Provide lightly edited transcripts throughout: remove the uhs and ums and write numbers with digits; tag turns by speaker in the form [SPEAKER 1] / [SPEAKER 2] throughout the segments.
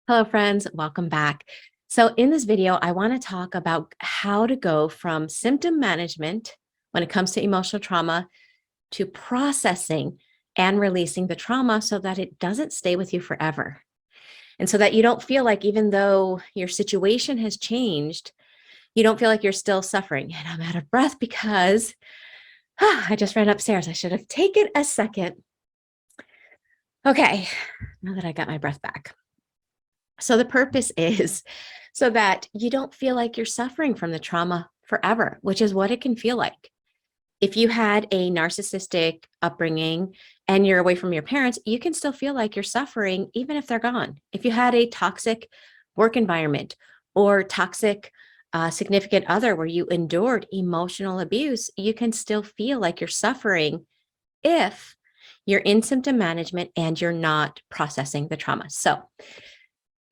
[SPEAKER 1] Hello, friends. Welcome back. So in this video, I want to talk about how to go from symptom management when it comes to emotional trauma to processing and releasing the trauma so that it doesn't stay with you forever. And so that you don't feel like even though your situation has changed, you don't feel like you're still suffering. And I'm out of breath because I just ran upstairs. I should have taken a second. Okay, now that I got my breath back. So the purpose is so that you don't feel like you're suffering from the trauma forever, which is what it can feel like. If you had a narcissistic upbringing and you're away from your parents, you can still feel like you're suffering even if they're gone. If you had a toxic work environment or toxic significant other where you endured emotional abuse, you can still feel like you're suffering if you're in symptom management and you're not processing the trauma. So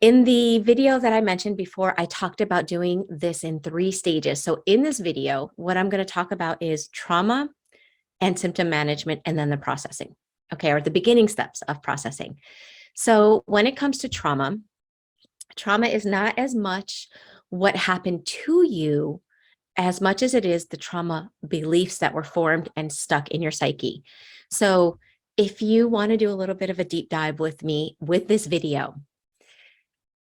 [SPEAKER 1] in the video that I mentioned before, I talked about doing this in 3 stages. So in this video, what I'm going to talk about is trauma and symptom management and then the processing, okay, or the beginning steps of processing. So when it comes to trauma, trauma is not as much what happened to you as much as it is the trauma beliefs that were formed and stuck in your psyche. So if you want to do a little bit of a deep dive with me with this video,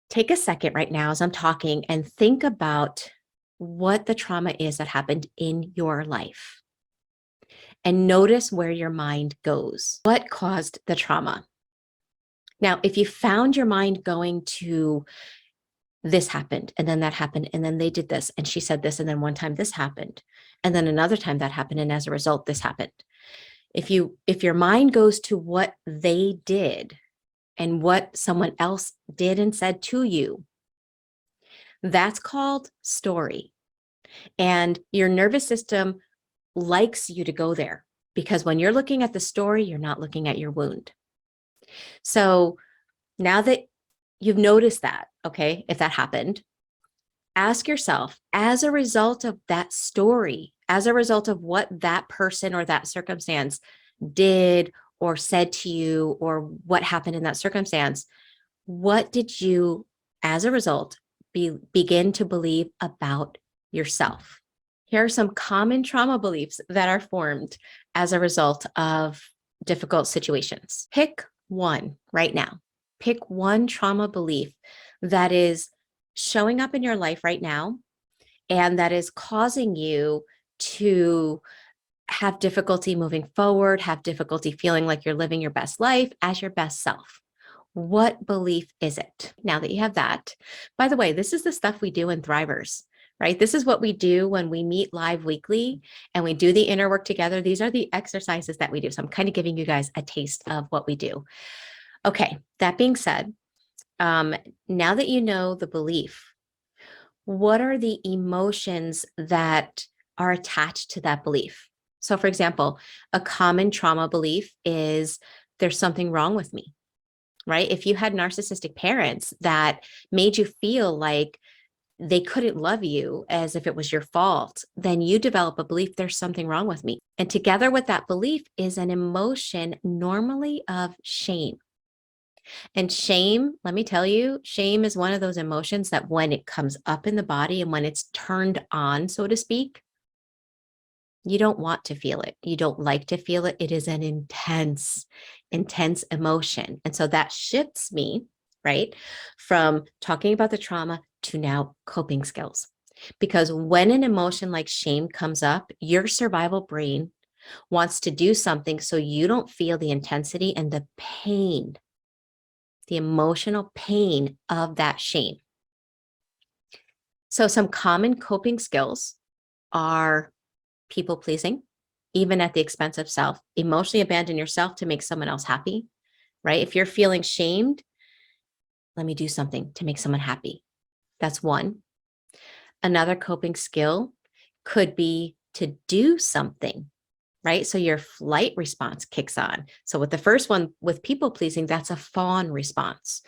[SPEAKER 1] take a second right now as I'm talking and think about what the trauma is that happened in your life. And notice where your mind goes. What caused the trauma? Now, if you found your mind going to this happened, and then that happened, and then they did this, and she said this, and then one time this happened, and then another time that happened, and as a result, this happened. If your mind goes to what they did, and what someone else did and said to you, that's called story. And your nervous system likes you to go there because when you're looking at the story, you're not looking at your wound. So now that you've noticed that, okay, if that happened, ask yourself, as a result of that story, as a result of what that person or that circumstance did or said to you, or what happened in that circumstance, what did you, as a result, begin to believe about yourself? Here are some common trauma beliefs that are formed as a result of difficult situations. Pick one right now. Pick one trauma belief that is showing up in your life right now and that is causing you to have difficulty moving forward, have difficulty feeling like you're living your best life as your best self. What belief is it? Now that you have that, by the way, this is the stuff we do in Thrivers, right? This is what we do when we meet live weekly and we do the inner work together. These are the exercises that we do. So I'm kind of giving you guys a taste of what we do. Okay, that being said, now that you know the belief, what are the emotions that are attached to that belief? So for example, a common trauma belief is there's something wrong with me, right? If you had narcissistic parents that made you feel like they couldn't love you as if it was your fault, then you develop a belief there's something wrong with me. And together with that belief is an emotion normally of shame. And shame, let me tell you, shame is one of those emotions that when it comes up in the body and when it's turned on, so to speak, you don't want to feel it. You don't like to feel it. It is an intense, intense emotion. And so that shifts me, right, from talking about the trauma to now coping skills. Because when an emotion like shame comes up, your survival brain wants to do something so you don't feel the intensity and the pain, the emotional pain of that shame. So some common coping skills are people pleasing, even at the expense of self. Emotionally abandon yourself to make someone else happy, right? If you're feeling shamed, let me do something to make someone happy. That's one. Another coping skill could be to do something, right? So your flight response kicks on. So with the first one, with people pleasing, that's a fawn response.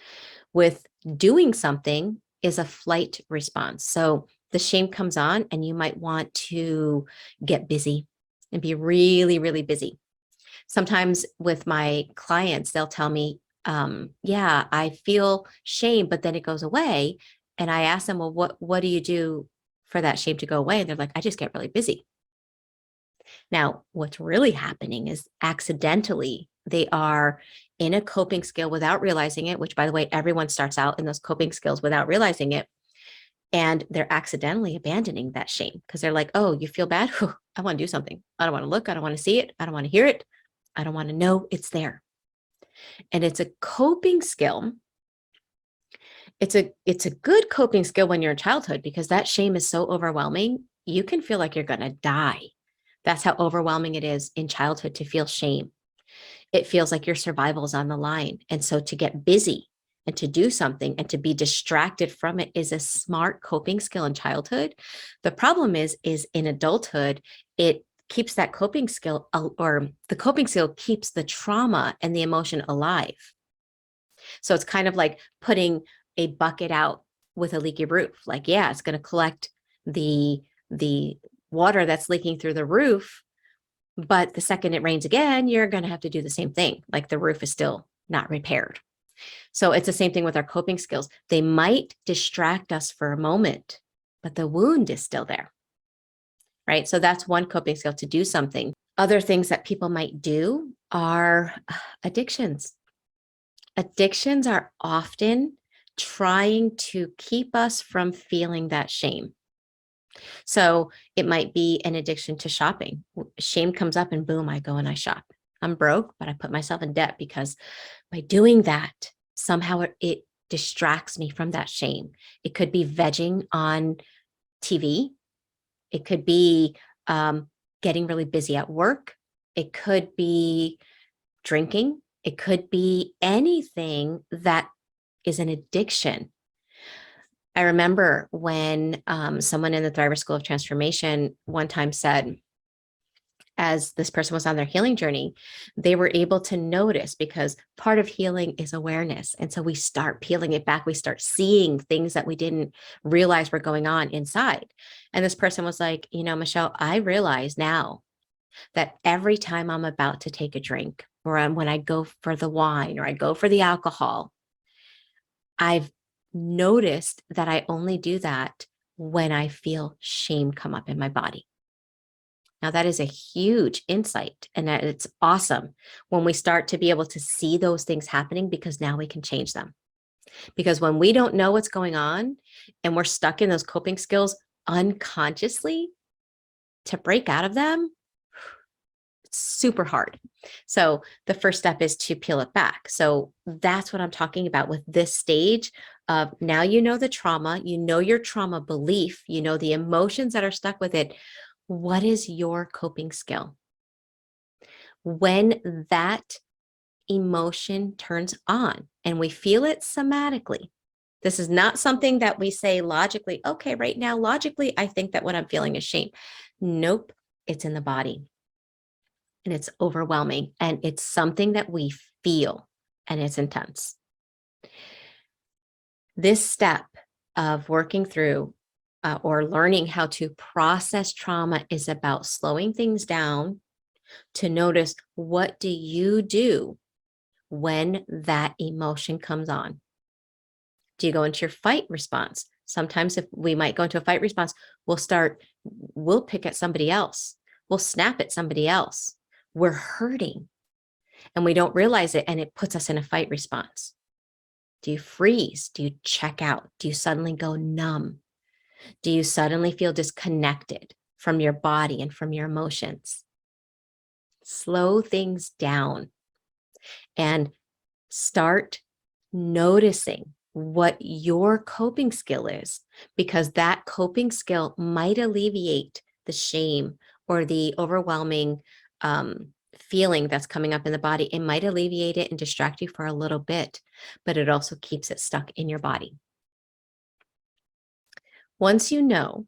[SPEAKER 1] With doing something is a flight response. So the shame comes on and you might want to get busy and be really, really busy. Sometimes with my clients, they'll tell me, yeah, I feel shame, but then it goes away. And I ask them, well, what do you do for that shame to go away? And they're like, I just get really busy. Now, what's really happening is accidentally they are in a coping skill without realizing it, which, by the way, everyone starts out in those coping skills without realizing it. And they're accidentally abandoning that shame because they're like, oh, you feel bad? I want to do something. I don't want to look. I don't want to see it. I don't want to hear it. I don't want to know it's there. And it's a coping skill. It's a good coping skill when you're in childhood because that shame is so overwhelming. You can feel like you're going to die. That's how overwhelming it is in childhood to feel shame. It feels like your survival is on the line. And so to get busy and to do something and to be distracted from it is a smart coping skill in childhood. The problem is in adulthood, it keeps that coping skill, or the coping skill keeps the trauma and the emotion alive. So it's kind of like putting a bucket out with a leaky roof. Like, yeah, it's going to collect the water that's leaking through the roof, but the second it rains again, you're going to have to do the same thing. Like the roof is still not repaired. So it's the same thing with our coping skills. They might distract us for a moment, but the wound is still there, right? So that's one coping skill, to do something. Other things that people might do are addictions. Addictions are often trying to keep us from feeling that shame. So it might be an addiction to shopping. Shame comes up and boom, I go and I shop. I'm broke, but I put myself in debt because by doing that, somehow it distracts me from that shame. It could be vegging on TV. It could be getting really busy at work. It could be drinking. It could be anything that is an addiction. I remember when someone in the Thriver School of Transformation one time said, as this person was on their healing journey, they were able to notice, because part of healing is awareness. And so we start peeling it back. We start seeing things that we didn't realize were going on inside. And this person was like, you know, Michelle, I realize now that every time I'm about to take a drink, or when I go for the wine, or I go for the alcohol, I've noticed that I only do that when I feel shame come up in my body. Now, that is a huge insight, and it's awesome when we start to be able to see those things happening, because now we can change them. Because when we don't know what's going on and we're stuck in those coping skills unconsciously, to break out of them, it's super hard. So the first step is to peel it back. So that's what I'm talking about with this stage of, now you know the trauma, you know your trauma belief, you know the emotions that are stuck with it. What is your coping skill? When that emotion turns on and we feel it somatically, this is not something that we say logically, okay, right now, logically, I think that what I'm feeling is shame. Nope, it's in the body and it's overwhelming and it's something that we feel and it's intense. This step of working through or learning how to process trauma is about slowing things down to notice, what do you do when that emotion comes on? Do you go into your fight response? Sometimes if we might go into a fight response, we'll pick at somebody else. We'll snap at somebody else. We're hurting and we don't realize it, and it puts us in a fight response. Do you freeze? Do you check out? Do you suddenly go numb? Do you suddenly feel disconnected from your body and from your emotions? Slow things down and start noticing what your coping skill is, because that coping skill might alleviate the shame or the overwhelming feeling that's coming up in the body. It might alleviate it and distract you for a little bit, but it also keeps it stuck in your body. Once you know,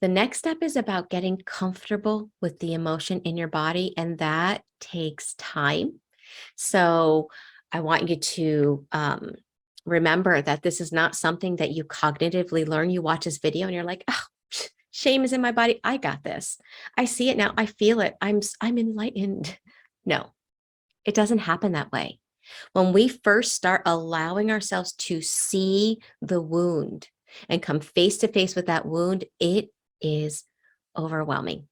[SPEAKER 1] the next step is about getting comfortable with the emotion in your body, and that takes time. So I want you to remember that this is not something that you cognitively learn. You watch this video and you're like, oh, shame is in my body. I got this. I see it now. I feel it. I'm enlightened. No, it doesn't happen that way. When we first start allowing ourselves to see the wound and come face to face with that wound, it is overwhelming.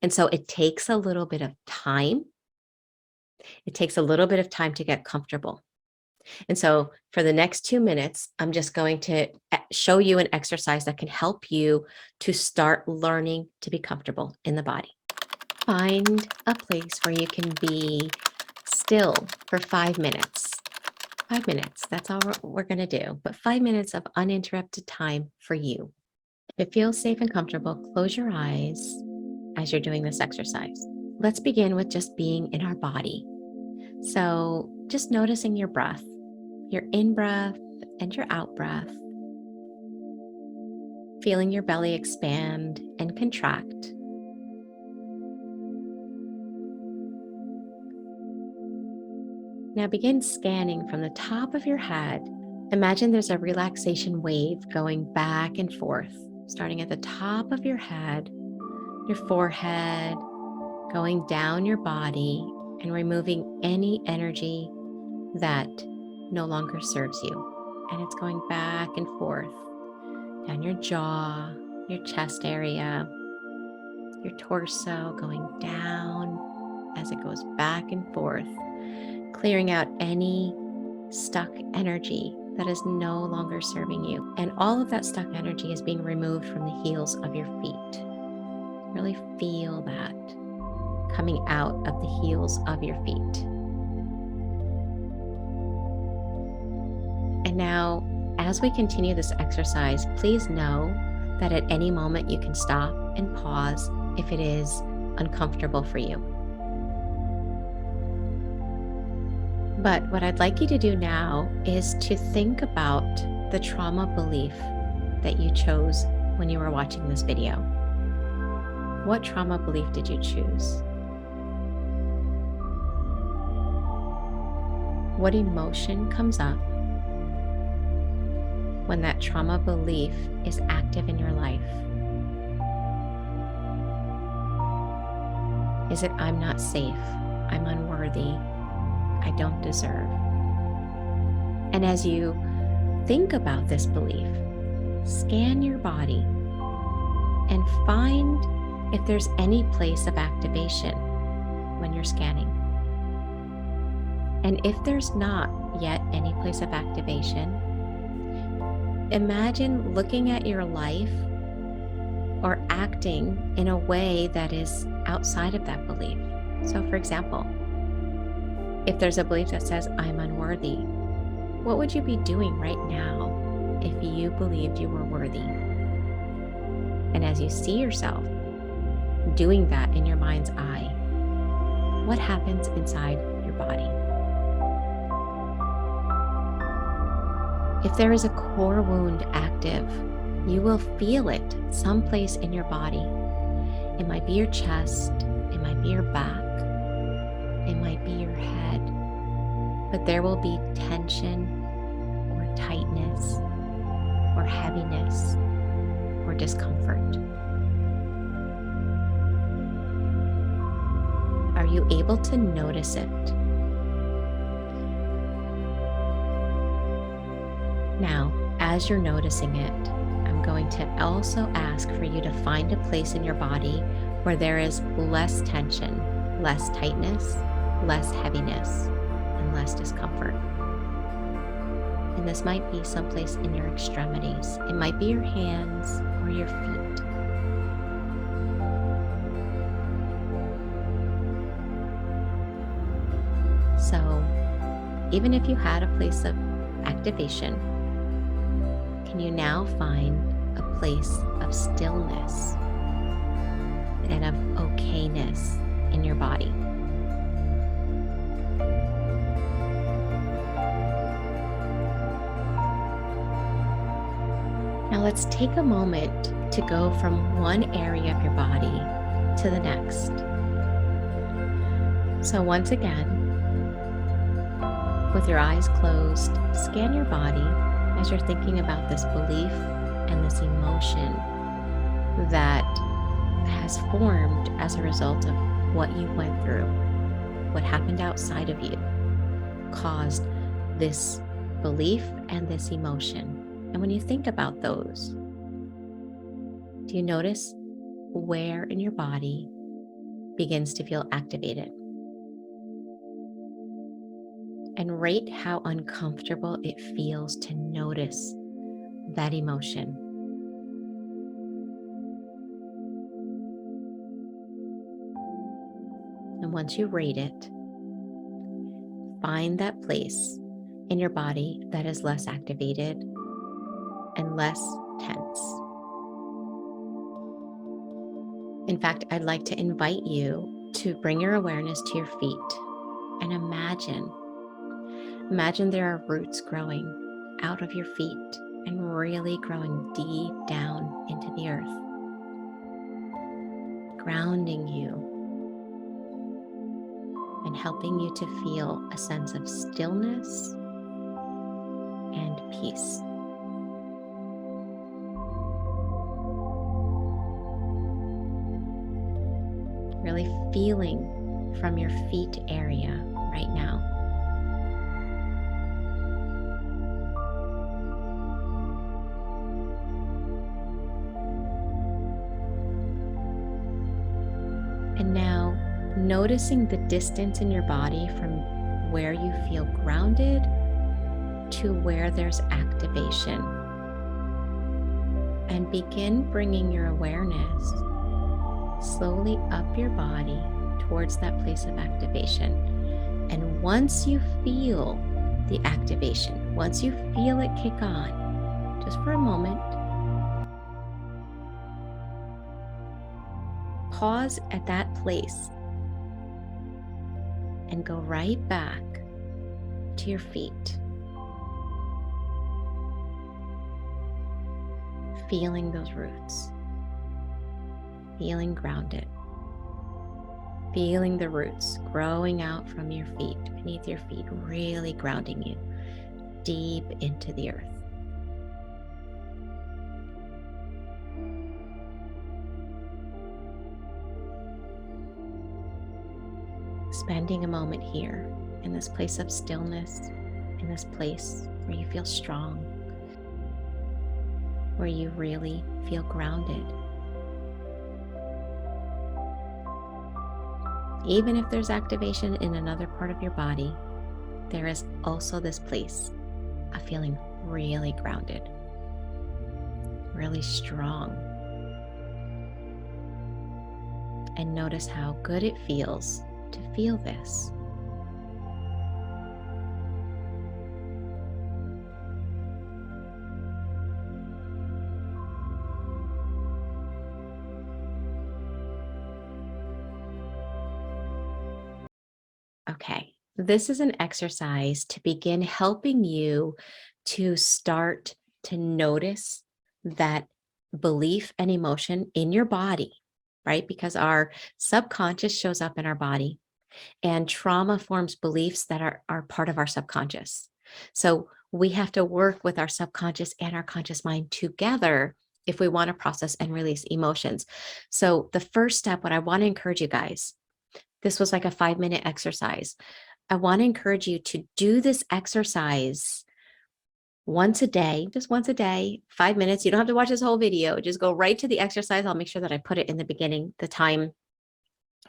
[SPEAKER 1] And so it takes a little bit of time. It takes a little bit of time to get comfortable. And so for the next 2 minutes, I'm just going to show you an exercise that can help you to start learning to be comfortable in the body. Find a place where you can be still for 5 minutes. 5 minutes, that's all we're going to do, but 5 minutes of uninterrupted time for you. If it feels safe and comfortable, close your eyes as you're doing this exercise. Let's begin with just being in our body. So just noticing your breath, your in-breath and your out-breath. Feeling your belly expand and contract. Now begin scanning from the top of your head. Imagine there's a relaxation wave going back and forth, starting at the top of your head, your forehead, going down your body and removing any energy that no longer serves you. And it's going back and forth down your jaw, your chest area, your torso, going down as it goes back and forth, clearing out any stuck energy that is no longer serving you. And all of that stuck energy is being removed from the heels of your feet. Really feel that coming out of the heels of your feet. And now, as we continue this exercise, please know that at any moment you can stop and pause if it is uncomfortable for you. But what I'd like you to do now is to think about the trauma belief that you chose when you were watching this video. What trauma belief did you choose? What emotion comes up when that trauma belief is active in your life? Is it, I'm not safe, I'm unworthy, I don't deserve? And as you think about this belief, scan your body and find if there's any place of activation when you're scanning. And if there's not yet any place of activation, imagine looking at your life or acting in a way that is outside of that belief. So for example, if there's a belief that says, I'm unworthy, what would you be doing right now if you believed you were worthy? And as you see yourself doing that in your mind's eye, what happens inside your body? If there is a core wound active, you will feel it someplace in your body. It might be your chest, it might be your back, it might be your head, but there will be tension or tightness or heaviness or discomfort. Are you able to notice it? Now, as you're noticing it, I'm going to also ask for you to find a place in your body where there is less tension, less tightness, less heaviness, and less discomfort. And this might be someplace in your extremities. It might be your hands or your feet. So, even if you had a place of activation, can you now find a place of stillness and of okayness in your body? Now let's take a moment to go from one area of your body to the next. So once again, with your eyes closed, scan your body as you're thinking about this belief and this emotion that has formed as a result of what you went through, what happened outside of you. caused this belief and this emotion. And when you think about those, do you notice where in your body begins to feel activated? And rate how uncomfortable it feels to notice that emotion. And once you rate it, find that place in your body that is less activated and less tense. In fact, I'd like to invite you to bring your awareness to your feet and imagine there are roots growing out of your feet and really growing deep down into the earth, grounding you and helping you to feel a sense of stillness and peace. Really feeling from your feet area right now. And now noticing the distance in your body from where you feel grounded to where there's activation. And begin bringing your awareness slowly up your body towards that place of activation. And once you feel the activation, once you feel it kick on, just for a moment, pause at that place and go right back to your feet, feeling those roots, feeling grounded, feeling the roots growing out from your feet, beneath your feet, really grounding you deep into the earth. Spending a moment here in this place of stillness, in this place where you feel strong, where you really feel grounded. Even if there's activation in another part of your body, there is also this place of feeling really grounded, really strong. And notice how good it feels to feel this. Okay, this is an exercise to begin helping you to start to notice that belief and emotion in your body, right? Because our subconscious shows up in our body, and trauma forms beliefs that are part of our subconscious. So we have to work with our subconscious and our conscious mind together if we want to process and release emotions. So the first step, what I want to encourage you guys, this was like a 5-minute exercise. I want to encourage you to do this exercise once a day, just once a day, 5 minutes. You don't have to watch this whole video. Just go right to the exercise. I'll make sure that I put it in the beginning, the time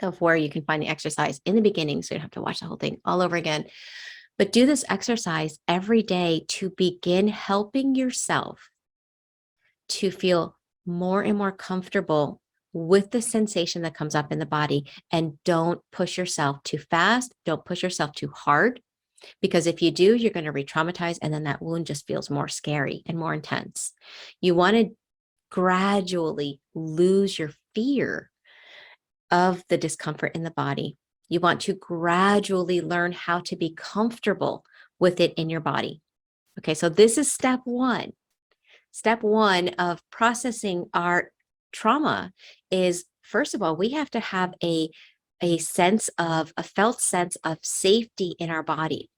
[SPEAKER 1] of where you can find the exercise in the beginning, so you don't have to watch the whole thing all over again. But do this exercise every day to begin helping yourself to feel more and more comfortable with the sensation that comes up in the body. And don't push yourself too fast. Don't push yourself too hard, because if you do, you're going to re-traumatize, and then that wound just feels more scary and more intense. You want to gradually lose your fear of the discomfort in the body. You want to gradually learn how to be comfortable with it in your body. Okay, so this is step one. Step one of processing our trauma is, first of all, we have to have a felt sense of safety in our body.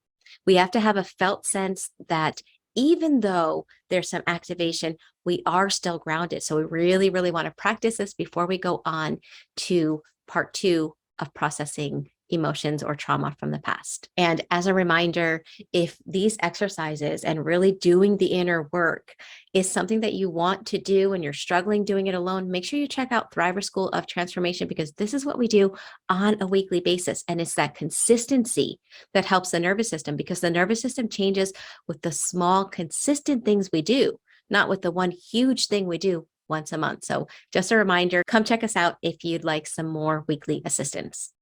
[SPEAKER 1] We have to have a felt sense that even though there's some activation, we are still grounded. So we really, really want to practice this before we go on to part 2 of processing emotions or trauma from the past. And as a reminder, if these exercises and really doing the inner work is something that you want to do and you're struggling doing it alone, make sure you check out Thriver School of Transformation, because this is what we do on a weekly basis. And it's that consistency that helps the nervous system, because the nervous system changes with the small, consistent things we do, not with the one huge thing we do once a month. So just a reminder, come check us out if you'd like some more weekly assistance.